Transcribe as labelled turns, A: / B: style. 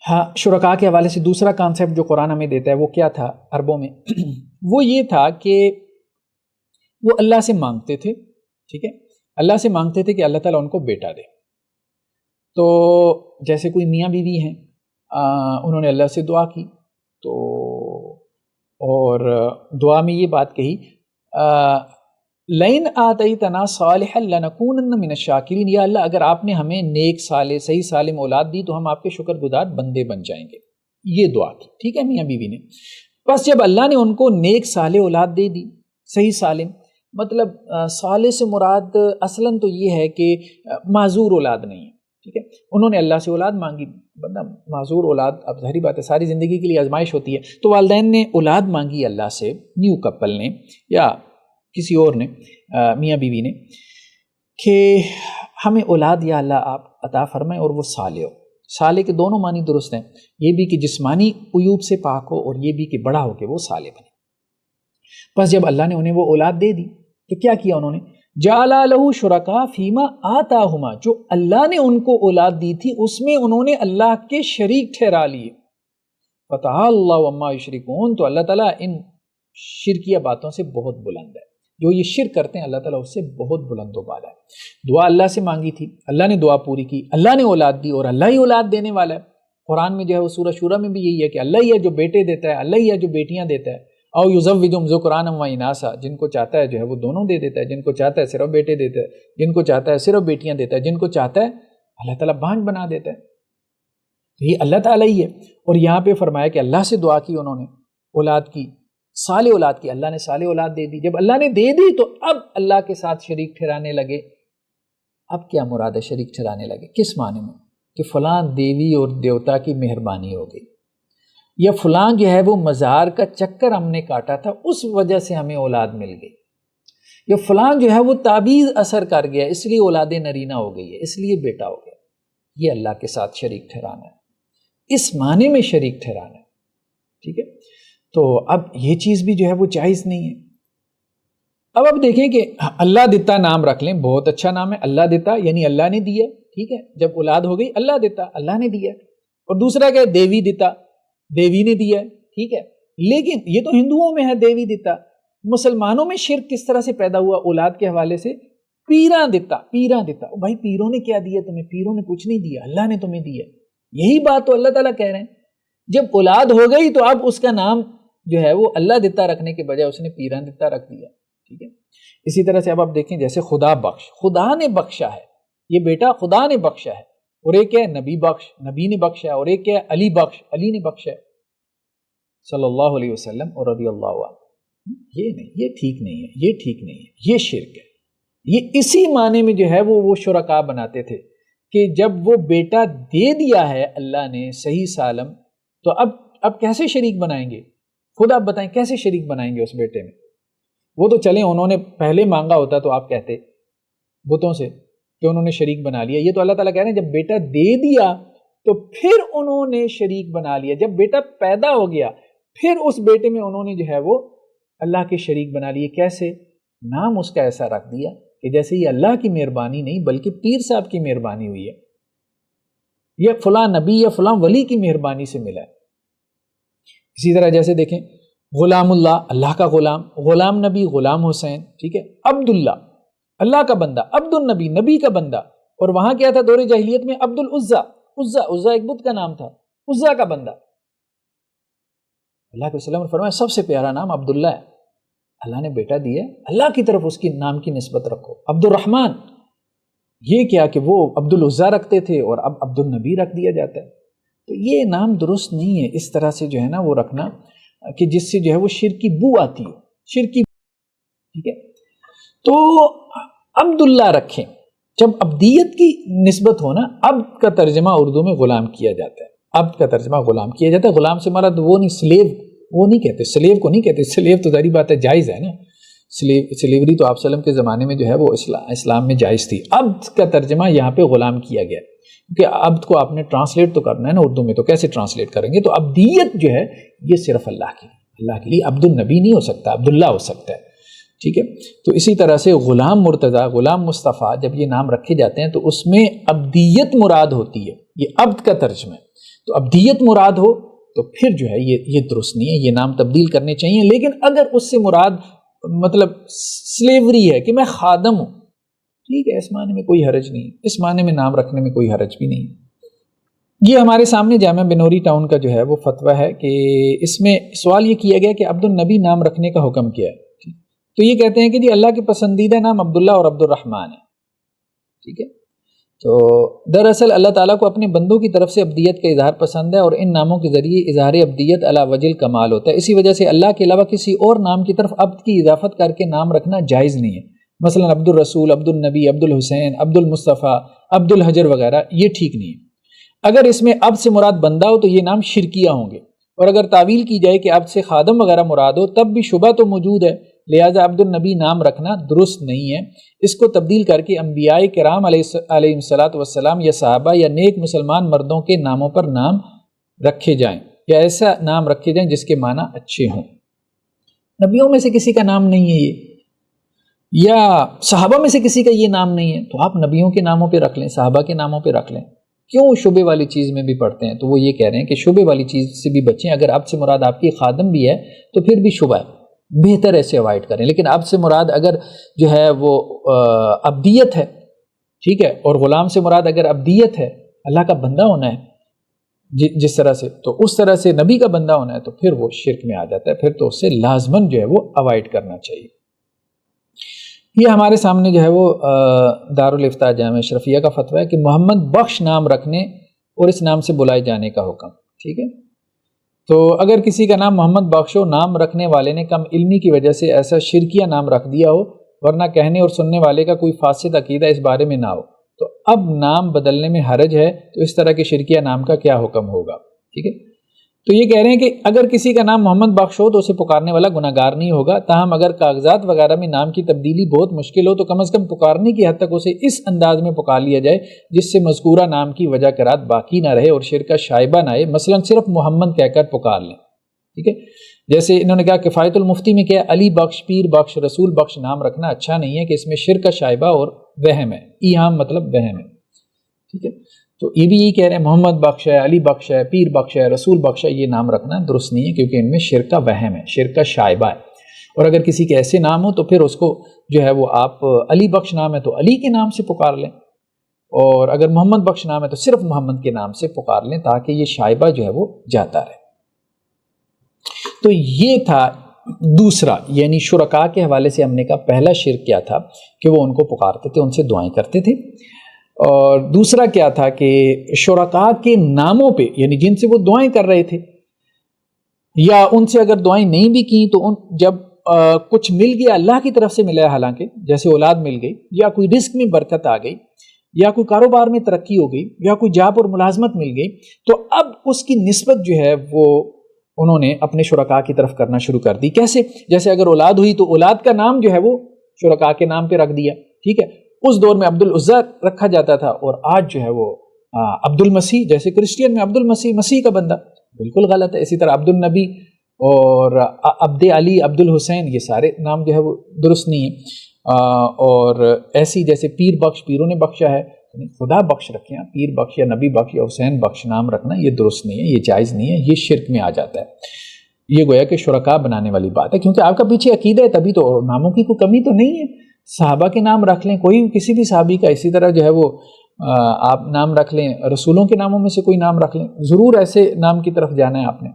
A: ہاں، شرکاء کے حوالے سے دوسرا کانسیپٹ جو قرآن ہمیں دیتا ہے وہ کیا تھا عربوں میں؟ وہ یہ تھا کہ وہ اللہ سے مانگتے تھے، ٹھیک ہے، اللہ سے مانگتے تھے کہ اللہ تعالیٰ ان کو بیٹا دے. تو جیسے کوئی میاں بیوی ہیں، انہوں نے اللہ سے دعا کی تو، اور دعا میں یہ بات کہی لَإِنْ آتَيْتَنَا صَالِحًا لَنَكُونَنَّ مِنَ الشَّاكِرِينَ، یا اللہ اگر آپ نے ہمیں نیک صالح صحیح سالم اولاد دی تو ہم آپ کے شکر گزار بندے بن جائیں گے. یہ دعا کی، ٹھیک ہے، میاں بیوی نے. بس جب اللہ نے ان کو نیک صالح اولاد دے دی، صحیح سالم، مطلب صالح سے مراد اصلاً تو یہ ہے کہ معذور اولاد نہیں ہے، ٹھیک ہے. انہوں نے اللہ سے اولاد مانگی، بندہ معذور اولاد، اب ظاہری بات ہے ساری زندگی کے لیے آزمائش ہوتی ہے، تو والدین نے اولاد مانگی اللہ سے، نیو کپل نے یا کسی اور نے، میاں بیوی نے، کہ ہمیں اولاد یا اللہ آپ عطا فرمائیں اور وہ صالح ہو. صالح کے دونوں معنی درست ہیں، یہ بھی کہ جسمانی عیوب سے پاک ہو اور یہ بھی کہ بڑا ہو کہ وہ صالح بنے. بس جب اللہ نے انہیں وہ اولاد دے دی تو کیا کیا انہوں نے؟ جعل لہ شرکاء فیما آتاہما، جو اللہ نے ان کو اولاد دی تھی اس میں انہوں نے اللہ کے شریک ٹھہرا لیے. فتعالی اللہ عما یشرکون، تو اللہ تعالیٰ ان شرکیہ باتوں سے بہت بلند ہے. جو یہ شرک کرتے ہیں اللہ تعالیٰ اس سے بہت بلند و بالا ہے. دعا اللہ سے مانگی تھی، اللہ نے دعا پوری کی، اللہ نے اولاد دی اور اللہ ہی اولاد دینے والا ہے. قرآن میں جو ہے وہ سورہ شورہ میں بھی یہی ہے کہ اللہ ہی ہے جو بیٹے دیتا ہے، اللہ ہی ہے جو بیٹیاں دیتا ہے. او یزوجہم ذکرانا و اناثا، جن کو چاہتا ہے جو ہے وہ دونوں دے دیتا ہے، جن کو چاہتا ہے صرف بیٹے دیتا ہے، جن کو چاہتا ہے صرف بیٹیاں دیتا ہے، جن کو چاہتا ہے اللہ تعالیٰ بانج بنا دیتا ہے. تو یہ اللہ تعالیٰ ہی ہے. اور یہاں پہ فرمایا کہ اللہ سے دعا کی انہوں نے اولاد کی، صالح اولاد کی، اللہ نے صالح اولاد دے دی. جب اللہ نے دے دی تو اب اللہ کے ساتھ شریک ٹھہرانے لگے. اب کیا مراد ہے شریک ٹھہرانے لگے؟ کس معنی میں؟ کہ فلاں دیوی اور دیوتا کی مہربانی ہو گئی، یا فلاں جو ہے وہ مزار کا چکر ہم نے کاٹا تھا اس وجہ سے ہمیں اولاد مل گئی، یا فلاں جو ہے وہ تعبیر اثر کر گیا اس لیے اولاد نرینہ ہو گئی ہے، اس لیے بیٹا ہو گیا. یہ اللہ کے ساتھ شریک ٹھہرانا ہے، اس معنی میں شریک ٹھہرانا ہے، ٹھیک ہے. تو اب یہ چیز بھی جو ہے وہ جائز نہیں ہے. اب دیکھیں کہ اللہ دتا نام رکھ لیں، بہت اچھا نام ہے اللہ دتا، یعنی اللہ نے دیا، ٹھیک ہے. جب اولاد ہو گئی اللہ دتا، اللہ نے دیا. اور دوسرا کیا ہے؟ دیوی دتا، دیوی نے دیا، ٹھیک ہے. لیکن یہ تو ہندوؤں میں ہے دیوی دتا. مسلمانوں میں شرک کس طرح سے پیدا ہوا اولاد کے حوالے سے؟ پیراں دتا، پیراں دتا. بھائی پیروں نے کیا دیا تمہیں؟ پیروں نے کچھ نہیں دیا، اللہ نے تمہیں دیا. یہی بات تو اللہ تعالیٰ کہہ رہے ہیں. جب اولاد ہو گئی تو اب اس کا نام جو ہے وہ اللہ دتا رکھنے کے بجائے اس نے پیراں دتا رکھ دیا، ٹھیک ہے. اسی طرح سے اب آپ دیکھیں جیسے خدا بخش، خدا نے بخشا ہے، یہ بیٹا خدا نے بخشا ہے. اور ایک ہے نبی بخش، نبی نے بخشا ہے. اور ایک ہے علی بخش، علی نے بخشا ہے صلی اللہ علیہ وسلم اور رضی اللہ عنہ. یہ نہیں، یہ ٹھیک نہیں ہے، یہ ٹھیک نہیں ہے، یہ شرک ہے. یہ اسی معنی میں جو ہے وہ شرکاء بناتے تھے کہ جب وہ بیٹا دے دیا ہے اللہ نے صحیح سالم، تو اب کیسے شریک بنائیں گے؟ خود آپ بتائیں کیسے شریک بنائیں گے اس بیٹے میں؟ وہ تو چلیں انہوں نے پہلے مانگا ہوتا تو آپ کہتے بتوں سے کہ انہوں نے شریک بنا لیا. یہ تو اللہ تعالیٰ کہہ رہے ہیں جب بیٹا دے دیا تو پھر انہوں نے شریک بنا لیا. جب بیٹا پیدا ہو گیا پھر اس بیٹے میں انہوں نے جو ہے وہ اللہ کے شریک بنا لیے. کیسے؟ نام اس کا ایسا رکھ دیا کہ جیسے یہ اللہ کی مہربانی نہیں بلکہ پیر صاحب کی مہربانی ہوئی ہے، یا فلاں نبی یا فلاں ولی کی مہربانی سے ملا ہے. اسی طرح جیسے دیکھیں غلام اللہ، اللہ کا غلام، غلام نبی غلام حسین، ٹھیک ہے. عبداللہ اللہ کا بندہ، عبد النبی نبی کا بندہ. اور وہاں کیا تھا دور جاہلیت میں؟ عبد العزا، عزا ایک بت کا نام تھا، عزا کا بندہ. اللہ کے وسلم نے فرمایا سب سے پیارا نام عبداللہ ہے. اللہ نے بیٹا دیا، اللہ کی طرف اس کی نام کی نسبت رکھو. عبد الرحمن، یہ کیا کہ وہ عبد العزا رکھتے تھے اور اب عبد النبی رکھ دیا جاتا ہے. تو یہ نام درست نہیں ہے اس طرح سے جو ہے نا وہ رکھنا کہ جس سے جو ہے وہ شرک کی بو آتی ہو، شرک کی، ٹھیک ہے. تو عبداللہ رکھیں. جب عبدیت کی نسبت ہو نا، عبد کا ترجمہ اردو میں غلام کیا جاتا ہے، عبد کا ترجمہ غلام کیا جاتا ہے. غلام سے مراد وہ نہیں، سلیو وہ نہیں کہتے، سلیو کو نہیں کہتے. سلیو تو ظاہری بات ہے جائز ہے نا، سلیوری تو آپ صلی اللہ علیہ وسلم کے زمانے میں جو ہے وہ اسلام میں جائز تھی. عبد کا ترجمہ یہاں پہ غلام کیا گیا کیونکہ عبد کو آپ نے ٹرانسلیٹ تو کرنا ہے نا اردو میں، تو کیسے ٹرانسلیٹ کریں گے؟ تو عبدیت جو ہے یہ صرف اللہ کی، اللہ کے لیے. عبد النبی نہیں ہو سکتا، عبداللہ ہو سکتا ہے، ٹھیک ہے. تو اسی طرح سے غلام مرتضیٰ، غلام مصطفیٰ، جب یہ نام رکھے جاتے ہیں تو اس میں عبدیت مراد ہوتی ہے. یہ عبد کا ترجمہ ہے. تو ابدیت مراد ہو تو پھر جو ہے یہ درست نہیں ہے، یہ نام تبدیل کرنے چاہیے. لیکن اگر اس سے مراد مطلب سلیوری ہے کہ میں خادم ہوں، ٹھیک ہے، اس معنی میں کوئی حرج نہیں، اس معنی میں نام رکھنے میں کوئی حرج بھی نہیں. یہ ہمارے سامنے جامعہ بنوری ٹاؤن کا جو ہے وہ فتویٰ ہے کہ اس میں سوال یہ کیا گیا کہ عبد النبی نام رکھنے کا حکم کیا ہے. تو یہ کہتے ہیں کہ جی اللہ کے پسندیدہ نام عبداللہ اور عبد الرحمن ہے. ٹھیک ہے، تو دراصل اللہ تعالیٰ کو اپنے بندوں کی طرف سے ابدیت کا اظہار پسند ہے، اور ان ناموں کے ذریعے اظہار ابدیت علی وجہ الکمال ہوتا ہے. اسی وجہ سے اللہ کے علاوہ کسی اور نام کی طرف عبد کی اضافت کر کے نام رکھنا جائز نہیں ہے. مثلا عبد الرسول، عبد النبی، عبد الحسین، عبد المصطفیٰ، عبد الحجر وغیرہ، یہ ٹھیک نہیں ہے. اگر اس میں عبد سے مراد بندہ ہو تو یہ نام شرکیہ ہوں گے، اور اگر تعویل کی جائے کہ عبد سے خادم وغیرہ مراد ہو تب بھی شبہ تو موجود ہے، لہٰذا عبد النبی نام رکھنا درست نہیں ہے. اس کو تبدیل کر کے انبیاء کرام علیہ الصلاۃ والسلام یا صحابہ یا نیک مسلمان مردوں کے ناموں پر نام رکھے جائیں، یا ایسا نام رکھے جائیں جس کے معنی اچھے ہوں. نبیوں میں سے کسی کا نام نہیں ہے یہ، یا صحابہ میں سے کسی کا یہ نام نہیں ہے، تو آپ نبیوں کے ناموں پہ رکھ لیں، صحابہ کے ناموں پہ رکھ لیں. کیوں شبے والی چیز میں بھی پڑھتے ہیں؟ تو وہ یہ کہہ رہے ہیں کہ شبے والی چیز سے بھی بچیں. اگر آپ سے مراد آپ کی خادم بھی ہے تو پھر بھی شبہ ہے، بہتر ایسے اوائڈ کریں. لیکن آپ سے مراد اگر جو ہے وہ عبدیت ہے، ٹھیک ہے، اور غلام سے مراد اگر عبدیت ہے، اللہ کا بندہ ہونا ہے جس طرح سے، تو اس طرح سے نبی کا بندہ ہونا ہے، تو پھر وہ شرک میں آ جاتا ہے، پھر تو اس سے لازماً جو ہے وہ اوائڈ کرنا چاہیے. یہ ہمارے سامنے جو ہے وہ دارالافتاء جامعہ اشرفیہ کا فتویٰ ہے کہ محمد بخش نام رکھنے اور اس نام سے بلائے جانے کا حکم. ٹھیک ہے، تو اگر کسی کا نام محمد بخش ہو، نام رکھنے والے نے کم علمی کی وجہ سے ایسا شرکیہ نام رکھ دیا ہو، ورنہ کہنے اور سننے والے کا کوئی فاسد عقیدہ اس بارے میں نہ ہو، تو اب نام بدلنے میں حرج ہے. تو اس طرح کے شرکیہ نام کا کیا حکم ہوگا؟ ٹھیک ہے، تو یہ کہہ رہے ہیں کہ اگر کسی کا نام محمد بخش ہو تو اسے پکارنے والا گناہ گار نہیں ہوگا. تاہم اگر کاغذات وغیرہ میں نام کی تبدیلی بہت مشکل ہو تو کم از کم پکارنے کی حد تک اسے اس انداز میں پکار لیا جائے جس سے مذکورہ نام کی وجہ کرات باقی نہ رہے اور شرک کا شائبہ نہ آئے. مثلا صرف محمد کہہ کر پکار لیں. ٹھیک ہے، جیسے انہوں نے کہا کفایت المفتی میں کیا علی بخش، پیر بخش، رسول بخش نام رکھنا اچھا نہیں ہے کہ اس میں شرک کا شائبہ اور وہم ہے. ایہام مطلب وہم ہے. ٹھیک ہے، تو یہ بھی یہی کہہ رہے ہیں محمد بخش ہے، علی بخش ہے، پیر بخش ہے، رسول بخش ہے، یہ نام رکھنا درست نہیں ہے کیونکہ ان میں شرک کا وہم ہے، شرک کا شائبہ ہے. اور اگر کسی کے ایسے نام ہو تو پھر اس کو جو ہے وہ آپ علی بخش نام ہے تو علی کے نام سے پکار لیں، اور اگر محمد بخش نام ہے تو صرف محمد کے نام سے پکار لیں تاکہ یہ شائبہ جو ہے وہ جاتا رہے. تو یہ تھا دوسرا، یعنی شرکاء کے حوالے سے ہم نے کہا پہلا شرک کیا تھا کہ وہ ان کو پکارتے تھے، ان سے دعائیں کرتے تھے. اور دوسرا کیا تھا کہ شرکاء کے ناموں پہ، یعنی جن سے وہ دعائیں کر رہے تھے یا ان سے اگر دعائیں نہیں بھی کی تو جب کچھ مل گیا اللہ کی طرف سے ملا ہے، حالانکہ جیسے اولاد مل گئی یا کوئی رزق میں برکت آ گئی یا کوئی کاروبار میں ترقی ہو گئی یا کوئی جاب اور ملازمت مل گئی، تو اب اس کی نسبت جو ہے وہ انہوں نے اپنے شرکاء کی طرف کرنا شروع کر دی. کیسے؟ جیسے اگر اولاد ہوئی تو اولاد کا نام جو ہے وہ شرکاء کے نام پہ رکھ دیا. ٹھیک ہے، اس دور میں عبد العزیٰ رکھا جاتا تھا اور آج جو ہے وہ عبد المسیح، جیسے کرسچین میں عبد المسیح، مسیح کا بندہ، بالکل غلط ہے. اسی طرح عبد النبی اور عبد علی، عبد الحسین، یہ سارے نام جو ہے وہ درست نہیں ہیں. اور ایسی جیسے پیر بخش، پیروں نے بخشا ہے، خدا بخش رکھیں، پیر بخش یا نبی بخش یا حسین بخش نام رکھنا یہ درست نہیں ہے، یہ جائز نہیں ہے، یہ شرک میں آ جاتا ہے. یہ گویا کہ شرکاء بنانے والی بات ہے، کیونکہ آپ کا پیچھے عقیدہ ہے تبھی تو ناموں کی کوئی کمی تو نہیں ہے. صحابہ کے نام رکھ لیں، کوئی کسی بھی صحابی کا، اسی طرح جو ہے وہ آپ نام رکھ لیں، رسولوں کے ناموں میں سے کوئی نام رکھ لیں. ضرور ایسے نام کی طرف جانا ہے آپ نے.